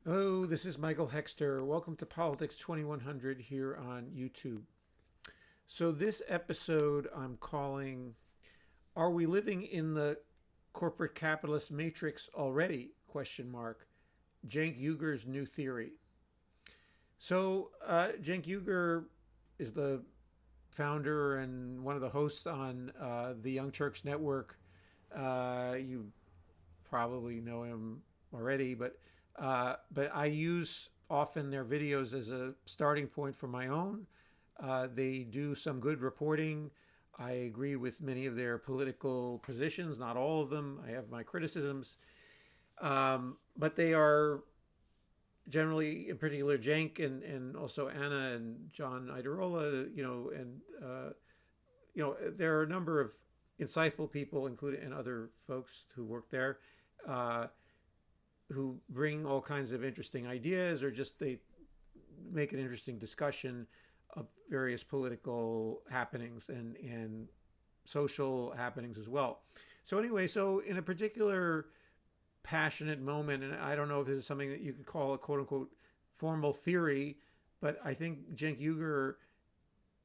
Hello, this is Michael Hexter. Welcome to Politics 2100 here on YouTube. So this episode I'm calling Are We Living in the Corporate Capitalist Matrix Already? Question mark. Cenk Uygur's new theory. Cenk Uygur is the founder and one of the hosts on the Young Turks Network. You probably know him already, but I use often their videos as a starting point for my own. They do some good reporting. I agree with many of their political positions, not all of them. I have my criticisms, but they are generally, in particular, Cenk and also Anna and John Idarola, there are a number of insightful people, including and other folks who work there, uh, who bring all kinds of interesting ideas, or just they make an interesting discussion of various political happenings and social happenings as well. So in a particular passionate moment, and I don't know if this is something that you could call a quote unquote formal theory, but I think Cenk Uygur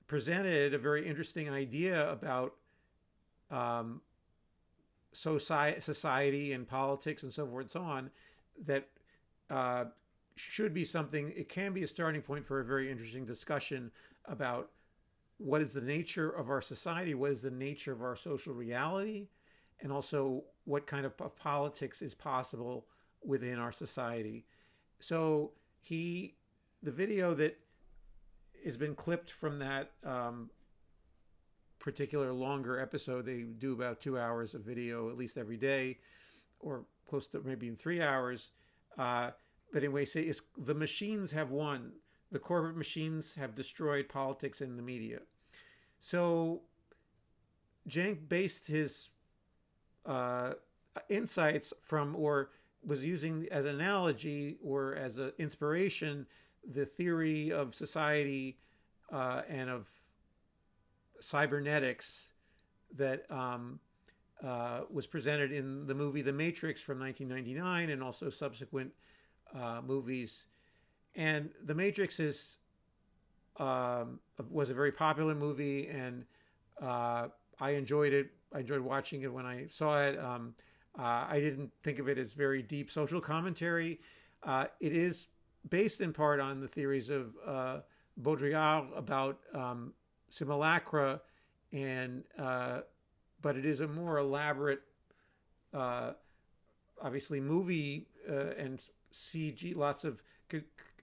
presented a very interesting idea about um, society and politics and so forth and so on that uh, should be something. It can be a starting point for a very interesting discussion about what is the nature of our society, what is the nature of our social reality, and also what kind of politics is possible within our society. So the video that has been clipped from that particular longer episode, they do about 2 hours of video at least every day, or close to maybe 3 hours. But anyway, say it's, the machines have won. The corporate machines have destroyed politics and the media. So Cenk based his uh, insights from, or was using as an analogy or as an inspiration, the theory of society and of cybernetics that was presented in the movie The Matrix from 1999 and also subsequent movies. And The Matrix was a very popular movie, and I enjoyed it. I enjoyed watching it when I saw it. I didn't think of it as very deep social commentary. It is based in part on the theories of Baudrillard about simulacra, and but it is a more elaborate, uh, obviously, movie and CG, lots of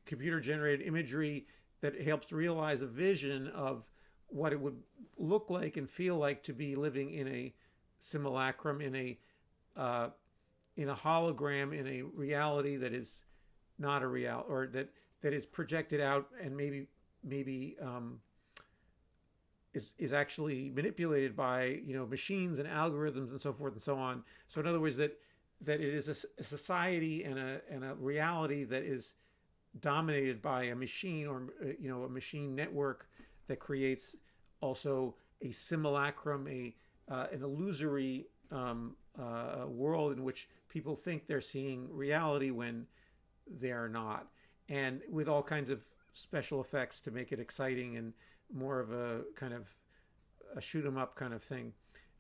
computer generated imagery that helps realize a vision of what it would look like and feel like to be living in a simulacrum, uh, in a hologram, in a reality that is not a real, or that is projected out and maybe is actually manipulated by machines and algorithms and so forth and so on. So in other words, that it is a society and a reality that is dominated by a machine, or a machine network that creates also a simulacrum, a an illusory world in which people think they're seeing reality when they're not, and with all kinds of special effects to make it exciting and more of a kind of a shoot 'em up kind of thing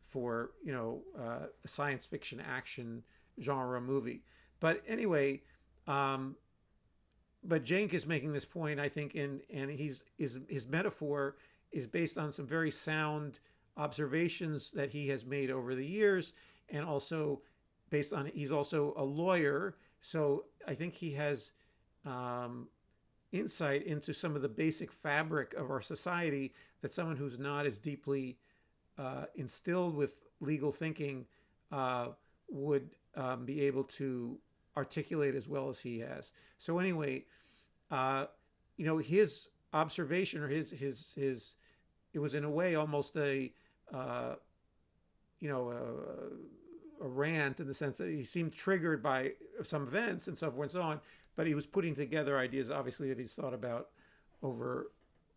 for a science fiction action genre movie. But anyway, um, but Cenk is making this point, I think, and his metaphor is based on some very sound observations that he has made over the years, and also based on, he's also a lawyer, so I think he has um, insight into some of the basic fabric of our society that someone who's not as deeply instilled with legal thinking would be able to articulate as well as he has. So anyway, uh, his observation, or his it was in a way almost uh, you know a rant, in the sense that he seemed triggered by some events and so forth and so on, but he was putting together ideas, obviously, that he's thought about over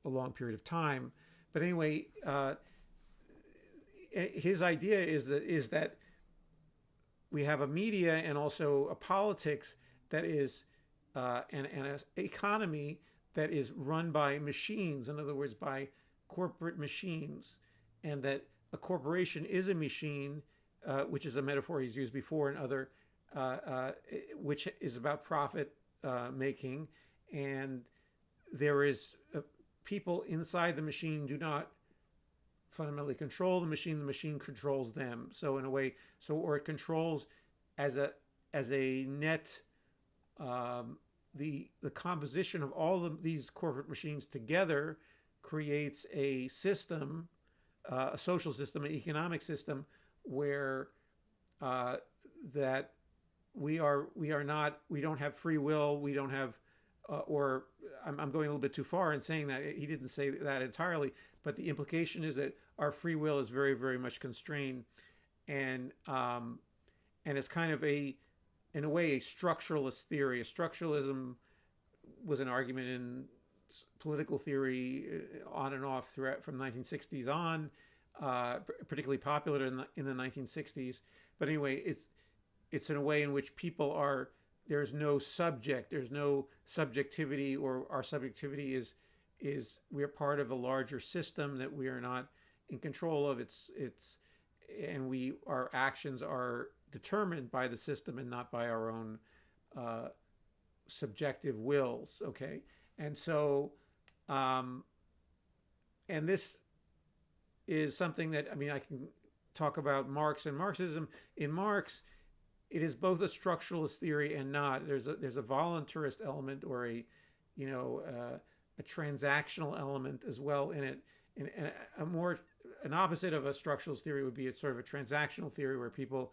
a long period of time. But anyway, his idea is that we have a media and also a politics that is and an economy that is run by machines, in other words, by corporate machines, and that a corporation is a machine, which is a metaphor he's used before in other, uh, uh, which is about profit making, and there is people inside the machine do not fundamentally control the machine controls them. So in a way, or it controls as a net, the composition of all of these corporate machines together creates a system, a social system, an economic system where uh, that we don't have free will, we don't have or I'm going a little bit too far in saying that. He didn't say that entirely, but the implication is that our free will is very, very much constrained, and it's kind of in a way, a structuralist theory. A structuralism was an argument in political theory on and off throughout from 1960s on, particularly popular in the 1960s. But anyway, it's in a way in which people are, there's no subject, there's no subjectivity, or our subjectivity is we are part of a larger system that we are not in control of. And our actions are determined by the system and not by our own uh, subjective wills. Okay, and so and this is something that, I mean, I can talk about Marx and Marxism. In Marx, it is both a structuralist theory and not. There's a voluntarist element, or a transactional element as well in it. And an opposite of a structuralist theory would be a sort of a transactional theory where people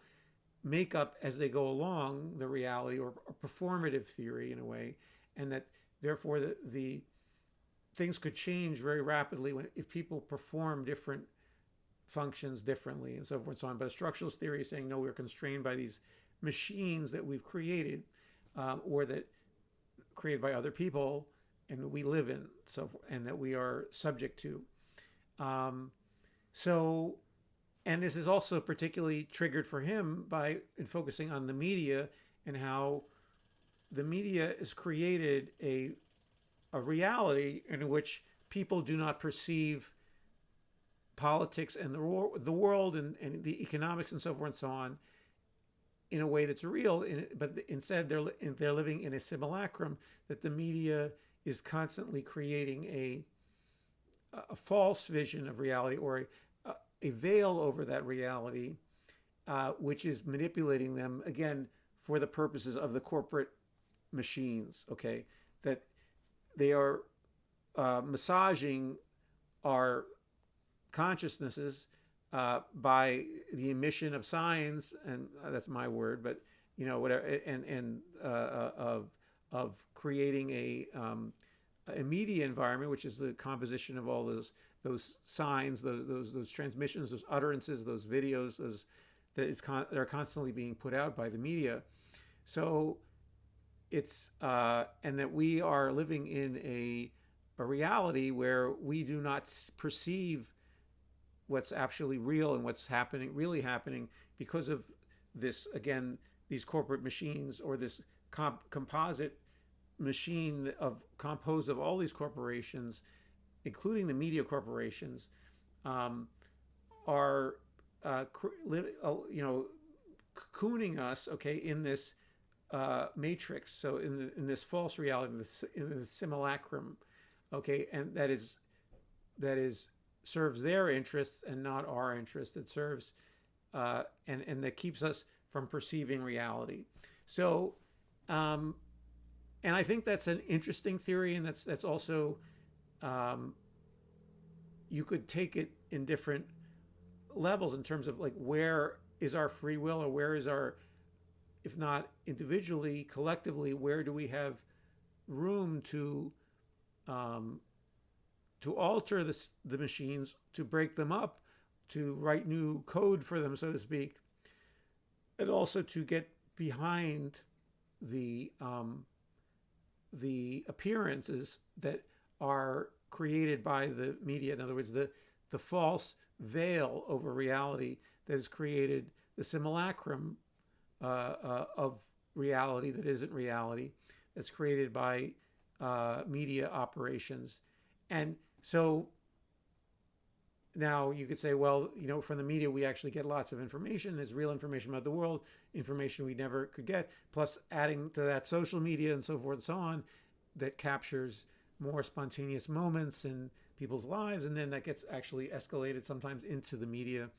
make up as they go along the reality, or a performative theory in a way, and that therefore the things could change very rapidly if people perform different functions differently and so forth and so on. But a structuralist theory is saying, no, we're constrained by these machines that we've created, or that created by other people and we live in, and that we are subject to. So, and this is also particularly triggered for him in focusing on the media, and how the media has created a reality in which people do not perceive politics and the world and the economics and so forth and so on in a way that's real, but instead they're living in a simulacrum, that the media is constantly creating a false vision of reality, or a veil over that reality, which is manipulating them again for the purposes of the corporate machines. Okay, that they are massaging our consciousnesses by the emission of signs, and that's my word, but whatever, and of creating a media environment, which is the composition of all those signs, those transmissions, those utterances, those videos, that are constantly being put out by the media. So it's and that we are living in a reality where we do not perceive what's actually real and what's really happening, because of this, again, these corporate machines, or this composite machine composed of all these corporations, including the media corporations, are cocooning us, okay, in this matrix. So in this false reality, in the simulacrum, okay, and that is serves their interests and not our interests. It serves and that keeps us from perceiving reality. So, and I think that's an interesting theory, and that's also you could take it in different levels in terms of, like, where is our free will, or where is our, if not individually, collectively, where do we have room to alter the machines, to break them up, to write new code for them, so to speak, and also to get behind the appearances that are created by the media. In other words, the false veil over reality that has created the simulacrum of reality that isn't reality, that's created by media operations. And so now you could say, well, from the media, we actually get lots of information. There's real information about the world, information we never could get, plus adding to that social media and so forth and so on that captures more spontaneous moments in people's lives. And then that gets actually escalated sometimes into the media,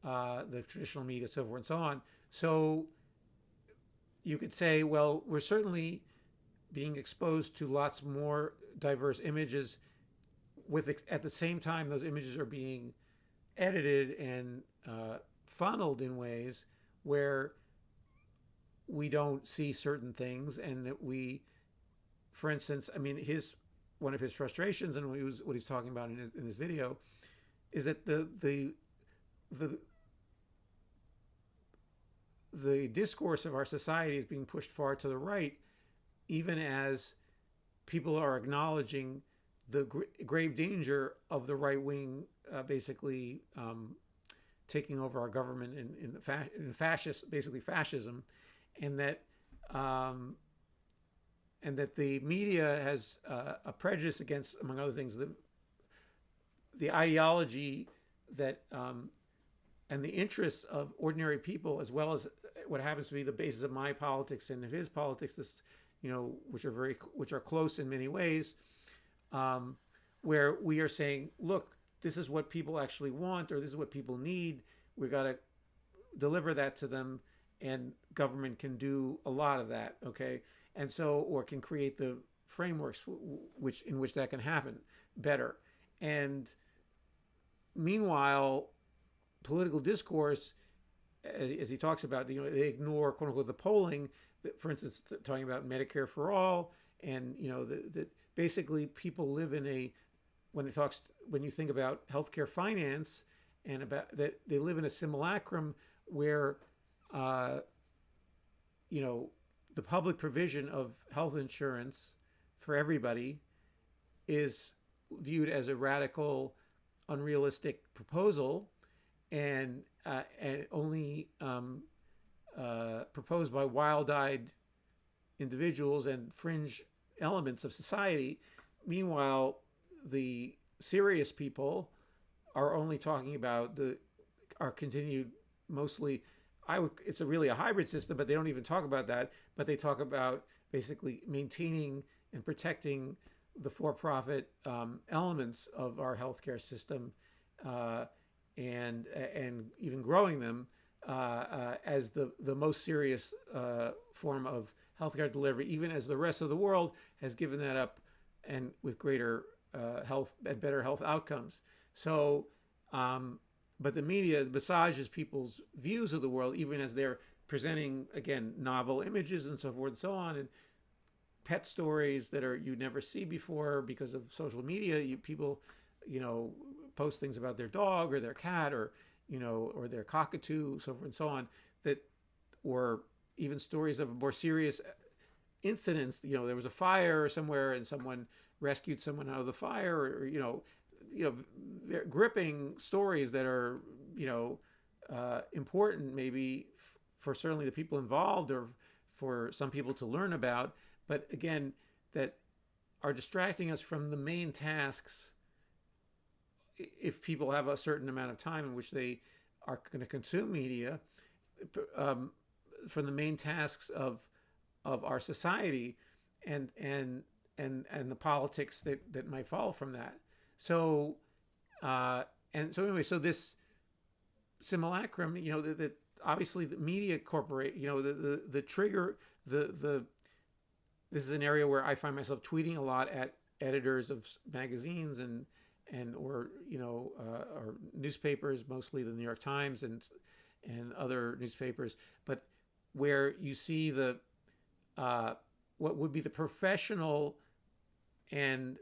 the traditional media, so forth and so on. So you could say, well, we're certainly being exposed to lots more diverse images. At the same time, those images are being edited and funneled in ways where we don't see certain things, and that we, for instance, I mean, one of his frustrations, and what he's talking about in his video, is that the discourse of our society is being pushed far to the right, even as people are acknowledging the grave danger of the right wing basically taking over our government in fascism, and that the media has a prejudice against, among other things, the ideology that and the interests of ordinary people, as well as what happens to be the basis of my politics and of his politics, which are close in many ways. Where we are saying, look, this is what people actually want, or this is what people need. We got to deliver that to them, and government can do a lot of that, okay? And so, or can create the frameworks in which that can happen better. And meanwhile, political discourse, as he talks about, they ignore, quote unquote, the polling. For instance, talking about Medicare for all, and that basically people live in when you think about healthcare finance, and about that, they live in a simulacrum where the public provision of health insurance for everybody is viewed as a radical, unrealistic proposal, and only proposed by wild-eyed individuals and fringe elements of society. Meanwhile, the serious people are only talking about our continued, mostly, it's really a hybrid system, but they don't even talk about that. But they talk about basically maintaining and protecting the for-profit elements of our healthcare system, and even growing them as the most serious form of healthcare delivery, even as the rest of the world has given that up, and with greater health and better health outcomes. So, but the media massages people's views of the world, even as they're presenting, again, novel images and so forth and so on, and pet stories that you'd never see before because of social media. People, post things about their dog or their cat, or their cockatoo, so forth and so on, or even stories of more serious incidents. There was a fire somewhere and someone rescued someone out of the fire, or they're gripping stories that are important, maybe for certainly the people involved, or for some people to learn about, but again, that are distracting us from the main tasks. If people have a certain amount of time in which they are going to consume media, from the main tasks of our society, and the politics that might follow from that. So anyway, so this simulacrum, that obviously the media corporate, the trigger, this is an area where I find myself tweeting a lot at editors of magazines or newspapers, mostly the New York Times and other newspapers, but where you see what would be the professional and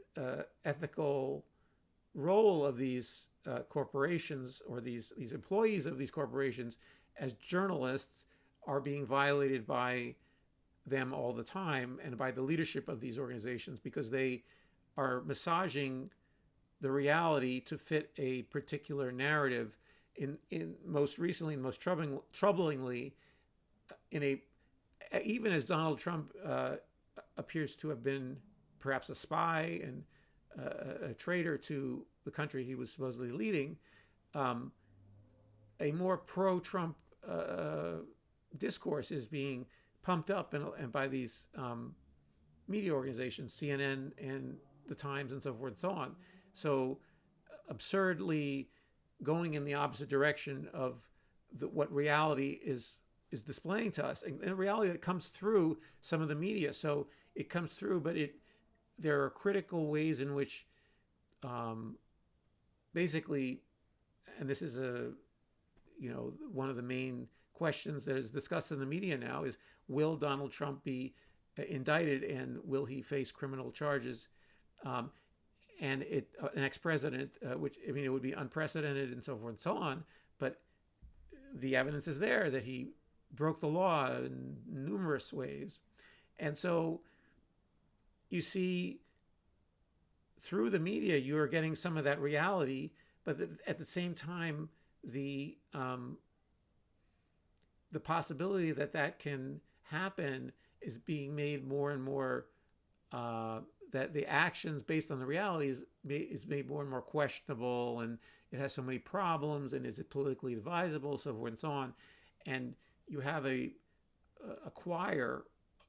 ethical role of these corporations, or these employees of these corporations as journalists, are being violated by them all the time, and by the leadership of these organizations, because they are massaging the reality to fit a particular narrative. In most recently, and most troublingly, even as Donald Trump appears to have been perhaps a spy and a traitor to the country he was supposedly leading, um, a more pro-Trump discourse is being pumped up and by these media organizations, CNN and the Times and so forth and so on. So absurdly going in the opposite direction of what reality is displaying to us, and reality that comes through some of the media. So it comes through, but there are critical ways in which, basically, and this is one of the main questions that is discussed in the media now is, will Donald Trump be indicted and will he face criminal charges? And an ex-president, which, I mean, it would be unprecedented and so forth and so on, but the evidence is there that he broke the law in numerous ways. And so you see, through the media, you are getting some of that reality, but at the same time, the possibility that can happen is being made more and more, that the actions based on the reality is made more and more questionable, and it has so many problems, and is it politically advisable, so forth and so on. And you have a choir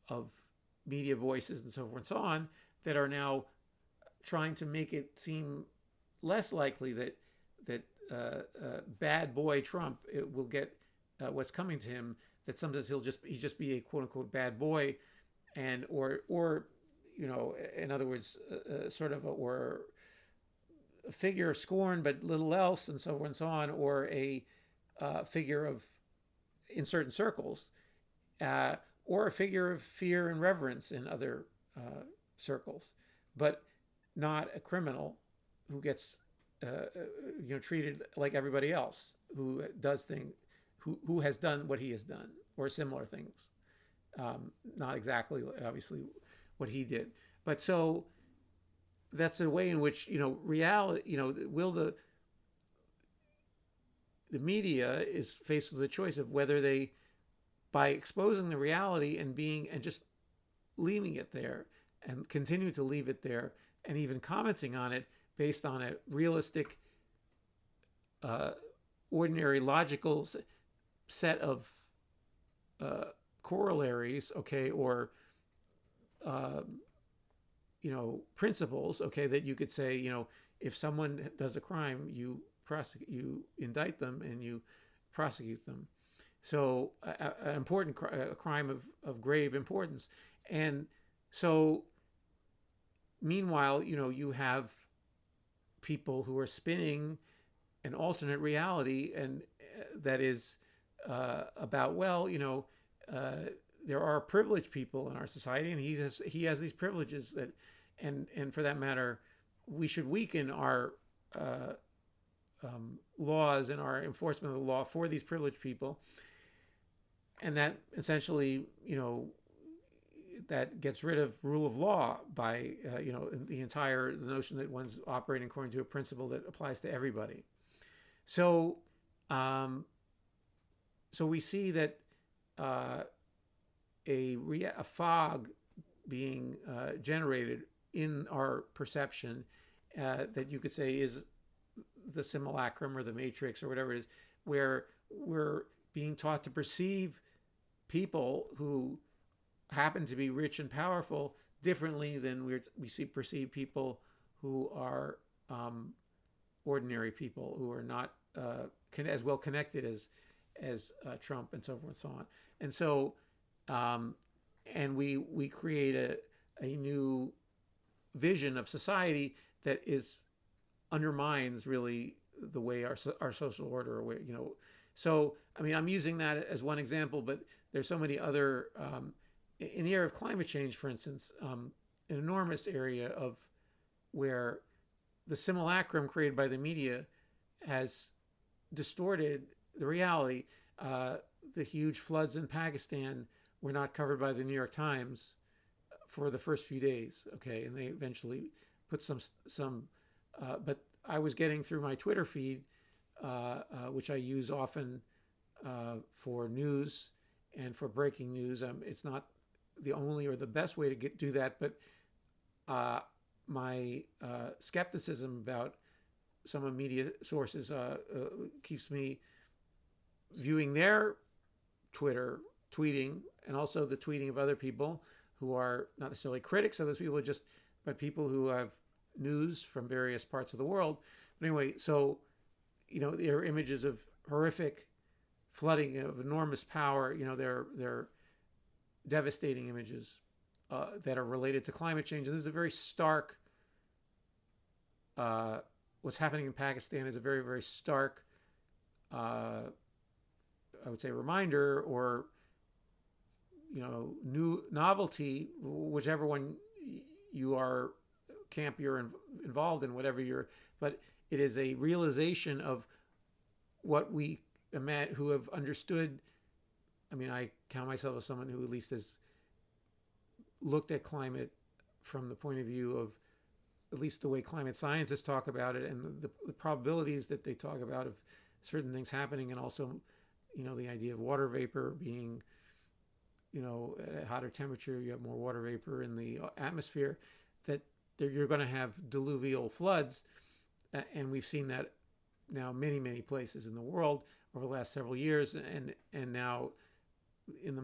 of media voices and so forth and so on that are now trying to make it seem less likely that bad boy Trump will get what's coming to him. That sometimes he'll just be a quote unquote bad boy, and or in other words, sort of or a figure of scorn but little else, and so on and so on, or a figure of, in certain circles, or a figure of fear and reverence in other circles, but not a criminal who gets treated like everybody else who does things, who has done what he has done or similar things. Not exactly, obviously, what he did, but so that's a way in which reality. Will the media is faced with a choice of whether they, by exposing the reality and just leaving it there and continue to leave it there and even commenting on it based on a realistic, ordinary, logical set of corollaries, okay, or principles, okay, that you could say, if someone does a crime, you indict them and you prosecute them. So an important crime of grave importance. And so meanwhile, you have people who are spinning an alternate reality, and that is about, there are privileged people in our society, and he has these privileges that, and for that matter, we should weaken our laws and our enforcement of the law for these privileged people, and that essentially, that gets rid of rule of law by the notion that one's operating according to a principle that applies to everybody. So we see that a fog being generated in our perception, that you could say is the simulacrum or the matrix or whatever it is, where we're being taught to perceive people who happen to be rich and powerful differently than we perceive people who are ordinary people, who are not as well connected as Trump and so forth and so on. And so and we create a new vision of society that undermines really the way our social order, so I mean, I'm using that as one example, but there's so many other, in the area of climate change, for instance, an enormous area of where the simulacrum created by the media has distorted the reality. The huge floods in Pakistan were not covered by the New York Times for the first few days, okay, and they eventually put some. But I was getting through my Twitter feed, which I use often for news and for breaking news. It's not the only or the best way to do that. But my skepticism about some of media sources keeps me viewing their Twitter tweeting and also the tweeting of other people who are not necessarily critics of those people, but people who have news from various parts of the world. But anyway, so there are images of horrific flooding of enormous power. They're devastating images that are related to climate change. And this is a very stark. What's happening in Pakistan is a very, very stark, I would say, reminder or new novelty, whichever one you are camp you're involved in, whatever but it is a realization of what we who have understood. I mean, I count myself as someone who at least has looked at climate from the point of view of at least the way climate scientists talk about it and the probabilities that they talk about of certain things happening, and also, the idea of water vapor being, at a hotter temperature, you have more water vapor in the atmosphere, that you're going to have diluvial floods. And we've seen that now many, many places in the world over the last several years. And now in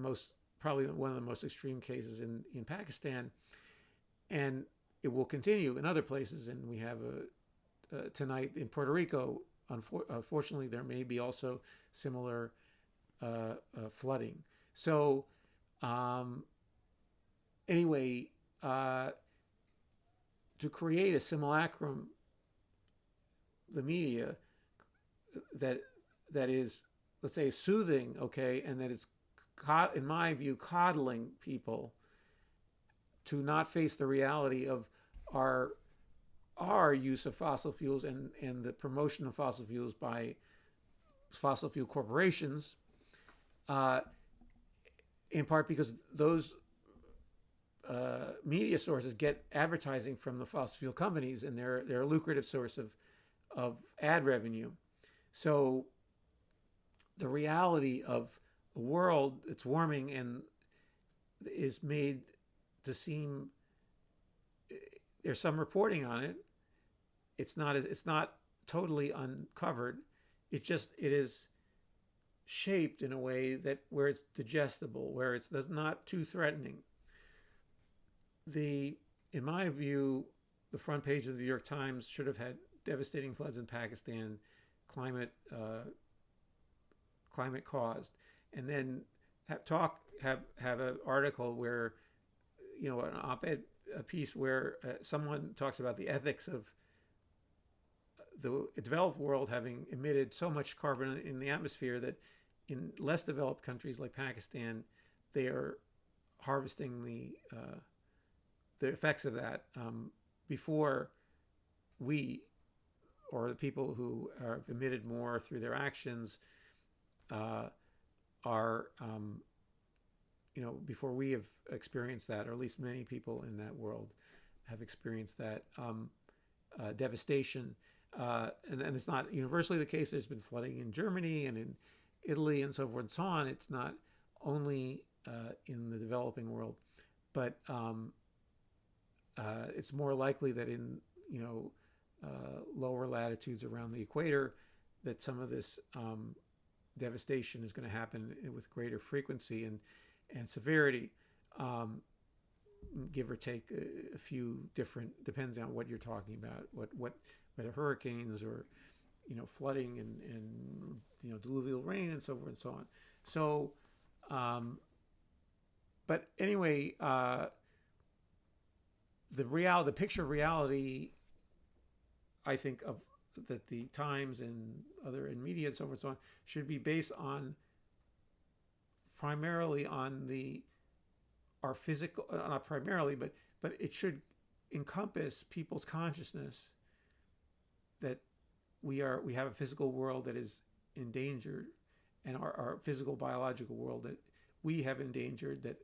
probably one of the most extreme cases in Pakistan. And it will continue in other places. And we have tonight in Puerto Rico, unfortunately, there may be also similar flooding. So anyway, to create a simulacrum, the media that is, let's say, soothing, okay, and that is, in my view, coddling people to not face the reality of our use of fossil fuels and the promotion of fossil fuels by fossil fuel corporations, in part because those media sources get advertising from the fossil fuel companies, and they're a lucrative source of ad revenue. So the reality of a world that's warming and is made to seem, there's some reporting on it. It's not totally uncovered. It is shaped in a way where it's digestible, where it's not too threatening. In my view, the front page of the New York Times should have had devastating floods in Pakistan, climate caused, and then have an article where, an op-ed, a piece where someone talks about the ethics of the developed world having emitted so much carbon in the atmosphere that in less developed countries like Pakistan, they are harvesting the effects of that before we, or the people who have emitted more through their actions, before we have experienced that, or at least many people in that world have experienced that devastation. And it's not universally the case. There's been flooding in Germany and in Italy and so forth and so on. It's not only in the developing world, but it's more likely that in lower latitudes around the equator, that some of this devastation is going to happen with greater frequency and severity, give or take a few different, depends on what you're talking about, whether hurricanes or flooding and diluvial rain and so forth and so on. So, but anyway, the picture of reality, I think, of that the Times and other in media and so forth and so on should be based on primarily on our physical, not primarily, but it should encompass people's consciousness that we have a physical world that is endangered, and our physical biological world that we have endangered, that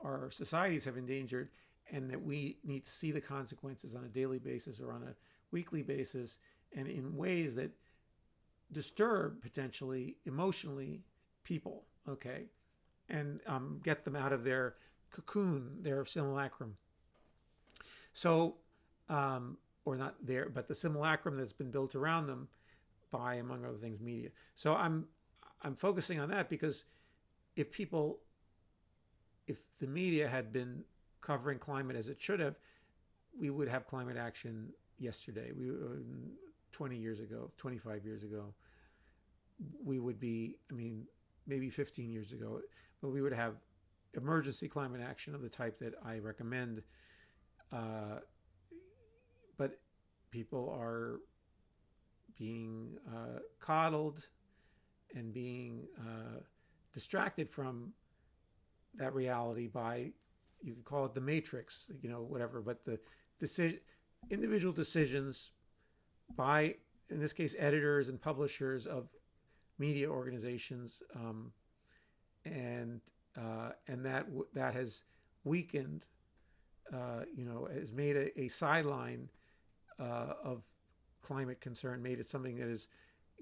our societies have endangered, and that we need to see the consequences on a daily basis or on a weekly basis, and in ways that disturb potentially emotionally people, okay, and get them out of their cocoon, their simulacrum. So, or not there, but the simulacrum that's been built around them by, among other things, media. So I'm focusing on that because if people, if the media had been covering climate as it should have, we would have climate action yesterday. 20 years ago, 25 years ago, we would be, I mean, maybe 15 years ago, but we would have emergency climate action of the type that I recommend. But people are being coddled and being distracted from that reality by, you could call it the matrix, whatever, but the individual decisions by, in this case, editors and publishers of media organizations, and that has weakened, has made a sideline of climate concern, made it something that is,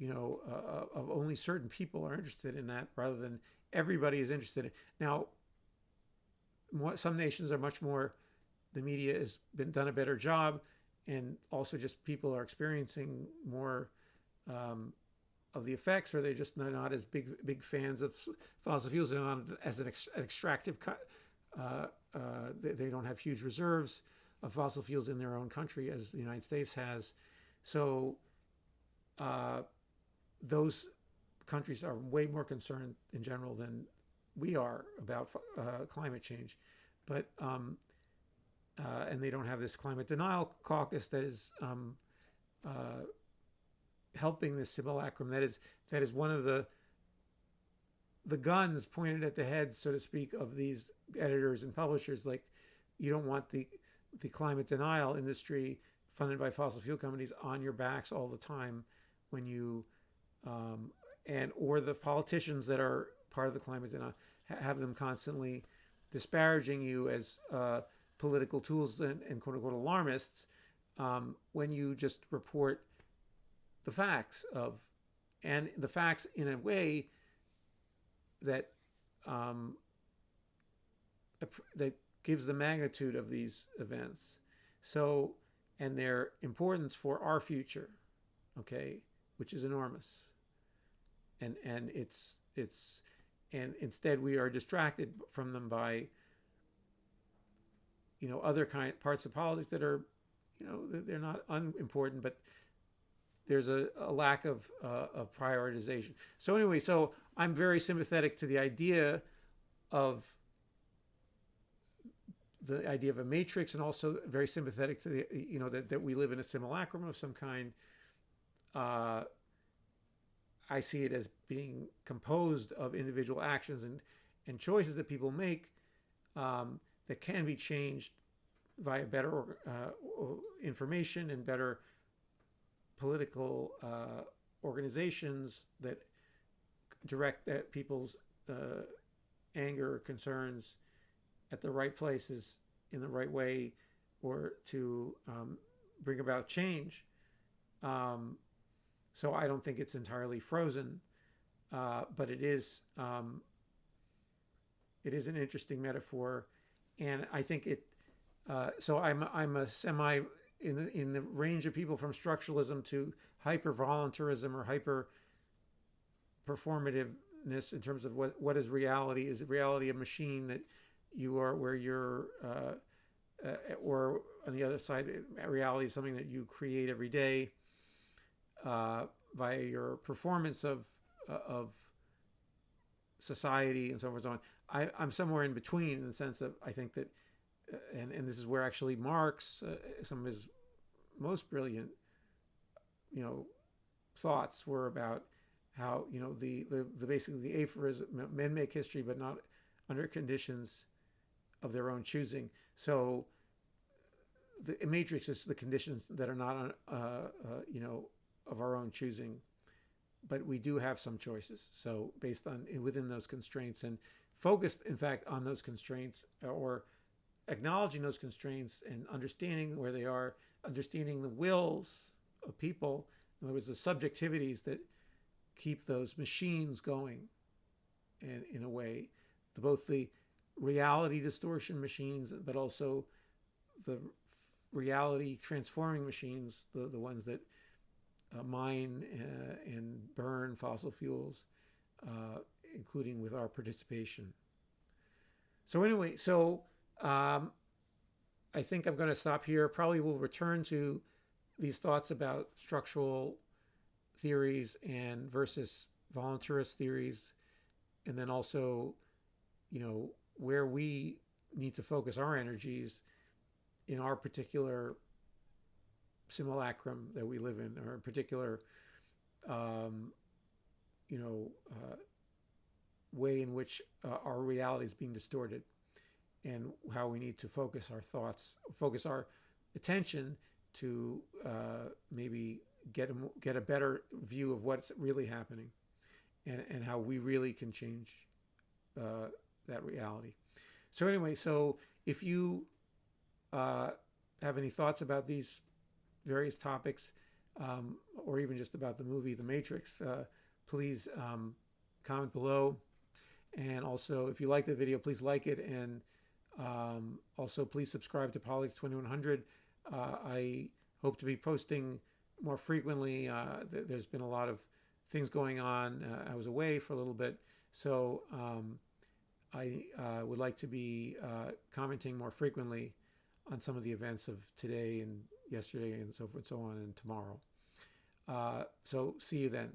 of only certain people are interested in that, rather than everybody is interested in. Now, some nations are much more. The media has done a better job, and also just people are experiencing more of the effects, or they're just not as big fans of fossil fuels. They're not as an extractive. They don't have huge reserves of fossil fuels in their own country as the United States has. So those countries are way more concerned in general than we are about climate change, but and they don't have this climate denial caucus that is helping this simulacrum. That is one of the guns pointed at the head, so to speak, of these editors and publishers. Like, you don't want the climate denial industry funded by fossil fuel companies on your backs all the time when you or the politicians that are part of the climate denial have them constantly disparaging you as political tools and quote unquote alarmists, when you just report the facts and the facts in a way that that gives the magnitude of these events, so, and their importance for our future, okay, which is enormous, and it's and instead we are distracted from them by other parts of politics that are, they're not unimportant, but there's a lack of prioritization. So anyway, so I'm very sympathetic to the idea of a matrix, and also very sympathetic to the that we live in a simulacrum of some kind. I see it as being composed of individual actions and choices that people make, that can be changed via better information and better political organizations that direct people's anger or concerns at the right places in the right way, or to bring about change. So I don't think it's entirely frozen, but it is an interesting metaphor, and I think it. So I'm a semi in the range of people from structuralism to hyper voluntarism or hyper performativeness in terms of what is reality. Is reality a machine that you are, where you're, or on the other side, reality is something that you create every day via your performance of society and so forth and so on. I'm somewhere in between, in the sense of, I think that, and this is where actually Marx, some of his most brilliant, thoughts were about how, the basically the aphorism, men make history, but not under conditions of their own choosing. So the matrix is the conditions that are not, of our own choosing, but we do have some choices. So based on, within those constraints, and focused, in fact, on those constraints, or acknowledging those constraints and understanding where they are, understanding the wills of people, in other words, the subjectivities that keep those machines going, and in a way, both the reality distortion machines, but also the reality transforming machines, the ones that mine and burn fossil fuels, uh, including with our participation. So anyway, I think I'm going to stop here. Probably will return to these thoughts about structural theories and versus voluntarist theories, and then also, where we need to focus our energies in our particular simulacrum that we live in, or a particular, um, you know, uh, way in which our reality is being distorted, and how we need to focus our thoughts, focus our attention to maybe get a better view of what's really happening, and how we really can change uh, that reality. So anyway, so if you uh, have any thoughts about these various topics, or even just about the movie The Matrix, please comment below. And also, if you like the video, please like it. And also, please subscribe to Politics 2100. I hope to be posting more frequently. There's been a lot of things going on. I was away for a little bit. So I would like to be commenting more frequently on some of the events of today and yesterday and so forth and so on and tomorrow. So see you then.